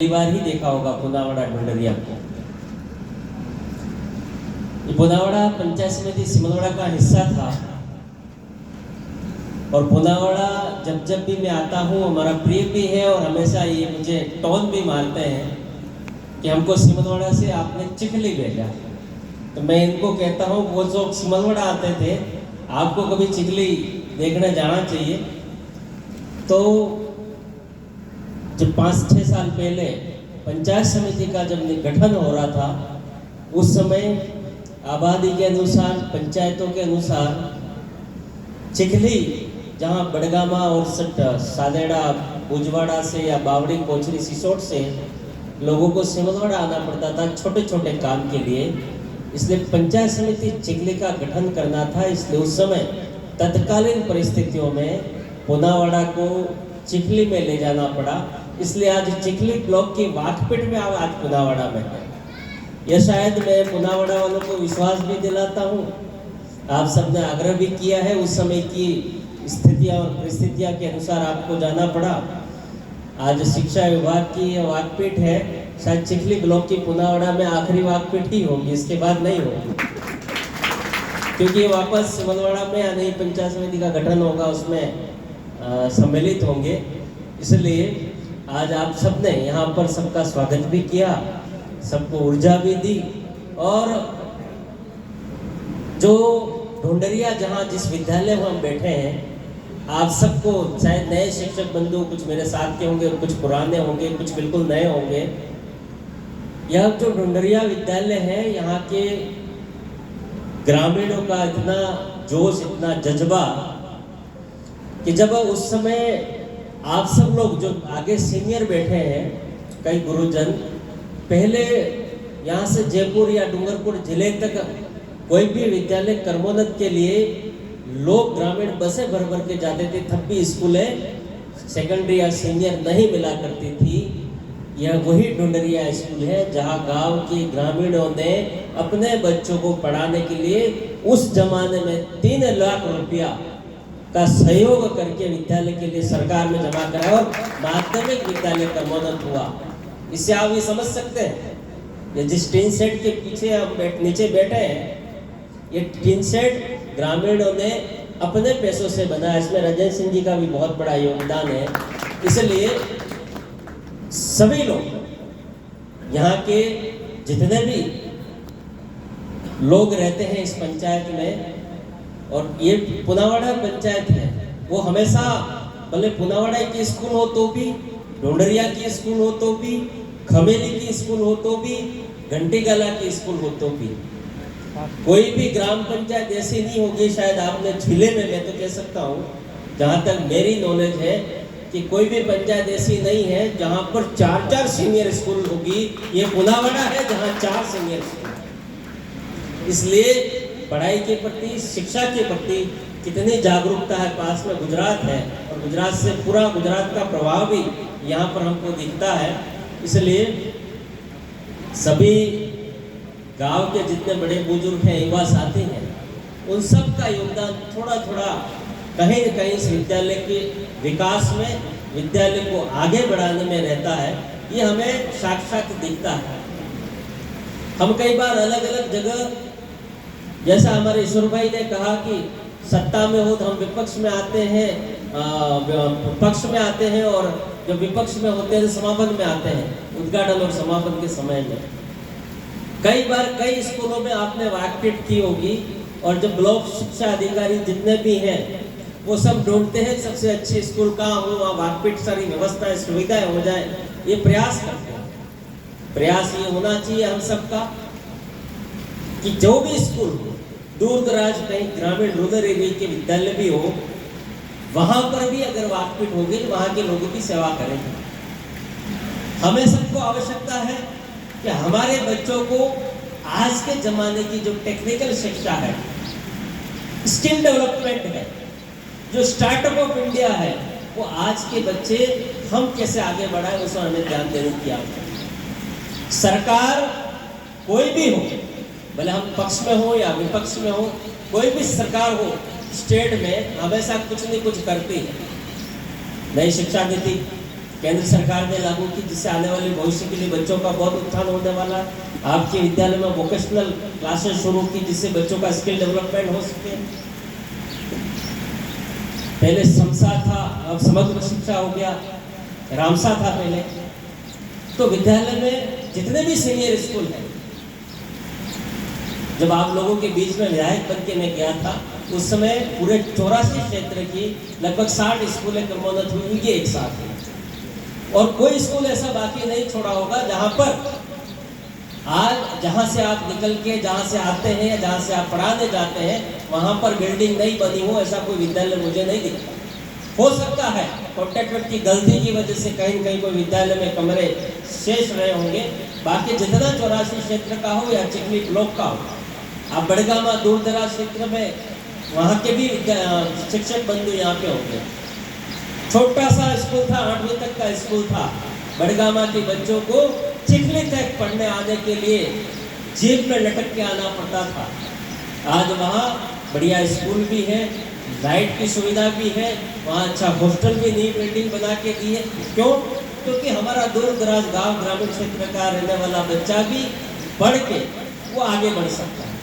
पहली बार ही देखा होगा पुनावाड़ा ढूंढरिया को। ये पुनावाड़ा पंचायत समिति सिमलवाड़ा का हिस्सा था और पुनावाड़ा जब जब भी मैं आता हूँ हमारा प्रिय भी है और हमेशा ये मुझे टोन भी मारते हैं कि हमको सिमलवाड़ा से आपने चिखली भेजा। तो मैं इनको कहता हूँ वो जो सिमलवाड़ा आते थे आपको कभी चिखली देखने जाना चाहिए। तो जब 5-6 साल पहले पंचायत समिति का जब गठन हो रहा था उस समय आबादी के अनुसार पंचायतों के अनुसार चिखली जहाँ बड़गामा और सादेड़ा बुजवाड़ा से या बावड़ी कोचरी सिसोट से लोगों को सिमलवाड़ा आना पड़ता था छोटे छोटे काम के लिए। इसलिए पंचायत समिति चिखली का गठन करना था। इसलिए उस समय तत्कालीन परिस्थितियों में पुनावाड़ा को चिखली में ले जाना पड़ा। इसलिए आज चिखली ब्लॉक की वाकपीट में आज पुनावाड़ा में है। यह शायद मैं पुनावाड़ा वालों को विश्वास भी दिलाता हूँ। आप सबने आग्रह भी किया है, उस समय की स्थितियाँ और परिस्थितियाँ के अनुसार आपको जाना पड़ा। आज शिक्षा विभाग की वाकपीट है, शायद चिखली ब्लॉक की पुनावाड़ा में आखिरी वाकपीट ही होगी, इसके बाद नहीं होगी, क्योंकि वापस सिमलवाड़ा में या नई पंचायत समिति का गठन होगा उसमें सम्मिलित होंगे। इसलिए आज आप सबने यहाँ पर सबका स्वागत भी किया, सबको ऊर्जा भी दी और जो ढूंढरिया जहाँ जिस विद्यालय में हम बैठे हैं आप सबको, शायद नए शिक्षक बंधु कुछ मेरे साथ के होंगे, कुछ पुराने होंगे, कुछ बिल्कुल नए होंगे। यह जो ढूंढरिया विद्यालय है यहाँ के ग्रामीणों का इतना जोश, इतना जज्बा कि जब उस समय आप सब लोग जो आगे सीनियर बैठे हैं, कई गुरुजन, पहले यहाँ से जयपुर या डूंगरपुर जिले तक कोई भी विद्यालय कर्मोन्नत के लिए लोग ग्रामीण बसें भर भर के जाते थे, तब भी स्कूलें सेकेंडरी या सीनियर नहीं मिला करती थी। यह वही ढूंढरिया स्कूल है जहाँ गांव के ग्रामीणों ने अपने बच्चों को पढ़ाने के लिए उस जमाने में 3 लाख रुपया का सहयोग करके विद्यालय के लिए सरकार में जमा कराया और माध्यमिक विद्यालय कर्मोन्नत हुआ। इससे आप ये समझ सकते हैं, ये जिस टीन सेट के पीछे हम नीचे बैठे हैं, ये टीन सेट ग्रामीणों ने अपने पैसों से बनाया। इसमें रंजन सिंह जी का भी बहुत बड़ा योगदान है। इसलिए सभी लोग यहाँ के जितने भी लोग रहते हैं इस पंचायत में, और ये पुनावाड़ा पंचायत है, वो हमेशा भले पुनावाड़ा की स्कूल हो तो भी, ढूंढरिया की स्कूल हो तो भी, खमेली की स्कूल हो तो भी, घंटीगला की स्कूल हो तो भी, कोई भी ग्राम पंचायत ऐसी नहीं होगी, शायद आपने जिले में, मैं तो कह सकता हूँ जहाँ तक मेरी नॉलेज है कि कोई भी पंचायत ऐसी नहीं है जहाँ पर 4-4 सीनियर स्कूल होगी। ये पुनावाड़ा है जहाँ 4 सीनियर स्कूल। इसलिए पढ़ाई के प्रति, शिक्षा के प्रति कितनी जागरूकता है। पास में गुजरात है और गुजरात से पूरा गुजरात का प्रभाव भी यहाँ पर हमको दिखता है। इसलिए सभी गांव के जितने बड़े बुजुर्ग हैं, युवा साथी हैं, उन सब का योगदान थोड़ा थोड़ा कहीं न कहीं इस विद्यालय के विकास में, विद्यालय को आगे बढ़ाने में रहता है। ये हमें साक्षात दिखता है। हम कई बार अलग अलग जगह, जैसा हमारे ईश्वर भाई ने कहा कि सत्ता में हो तो हम विपक्ष में आते हैं, पक्ष में आते हैं, और जब विपक्ष में होते हैं तो समापन में आते हैं, उद्घाटन और समापन के समय में। कई बार कई स्कूलों में आपने वाकपीट की होगी और जब ब्लॉक शिक्षा अधिकारी जितने भी हैं वो सब ढूंढते हैं सबसे अच्छे स्कूल कहाँ हो, वहाँ वाकपीट सारी व्यवस्थाएं, सुविधाएं हो जाए, ये प्रयास करते हैं। प्रयास ये होना चाहिए हम सबका कि जो भी स्कूल दूर दराज कहीं ग्रामीण रूरल एरिया के विद्यालय भी हो, वहां पर भी अगर वाकपीट होगी तो वहां के लोगों की सेवा करेंगे। हमें सबको आवश्यकता है कि हमारे बच्चों को आज के जमाने की जो टेक्निकल शिक्षा है, स्किल डेवलपमेंट है, जो स्टार्टअप ऑफ इंडिया है, वो आज के बच्चे हम कैसे आगे बढ़ाएं उसमें हमें ध्यान देने की आवश्यकता। सरकार कोई भी हो, भले हम पक्ष में हो या विपक्ष में हो, कोई भी सरकार हो, स्टेट में हमेशा कुछ नहीं कुछ करती है। नई शिक्षा नीति, केंद्र सरकार ने लागू की, जिससे आने वाले भविष्य के लिए बच्चों का बहुत उत्थान होने वाला है। आपके विद्यालय में वोकेशनल क्लासेस शुरू की, जिससे बच्चों का स्किल डेवलपमेंट हो सके। पहले समसा था, अब समग्र शिक्षा हो गया, रामसा था पहले। तो विद्यालय में जितने भी सीनियर स्कूल हैं, जब आप लोगों के बीच में विधायक बन के मैं गया था, उस समय पूरे 84 क्षेत्र की लगभग 60 स्कूलें क्रमोन्नत हुई, उनकी एक साथ हुई। और कोई स्कूल ऐसा बाकी नहीं छोड़ा होगा जहां पर आज जहां से आप निकल के जहां से आते हैं या जहां से आप पढ़ाने जाते हैं, वहां पर बिल्डिंग नहीं बनी हो, ऐसा कोई विद्यालय मुझे नहीं दिखता। हो सकता है कॉन्ट्रैक्टर की गलती की वजह से कहीं कहीं कोई विद्यालय में कमरे शेष रहे होंगे। बाकी जितना 84 क्षेत्र का हो या चिखली ब्लॉक का हो, आप बड़गामा दूर दराज क्षेत्र में वहाँ के भी शिक्षक बंधु यहाँ पे होंगे। छोटा सा स्कूल था, 8वीं तक का स्कूल था। बड़गामा के बच्चों को चिखली तक पढ़ने आने के लिए जेब में लटक के आना पड़ता था। आज वहाँ बढ़िया स्कूल भी है, लाइट की सुविधा भी है, वहाँ अच्छा हॉस्टल भी नई बिल्डिंग बना के दी है। क्यों? क्योंकि हमारा दूर दराज गाँव ग्रामीण क्षेत्र का रहने वाला बच्चा भी पढ़ के वो आगे बढ़ सकता है।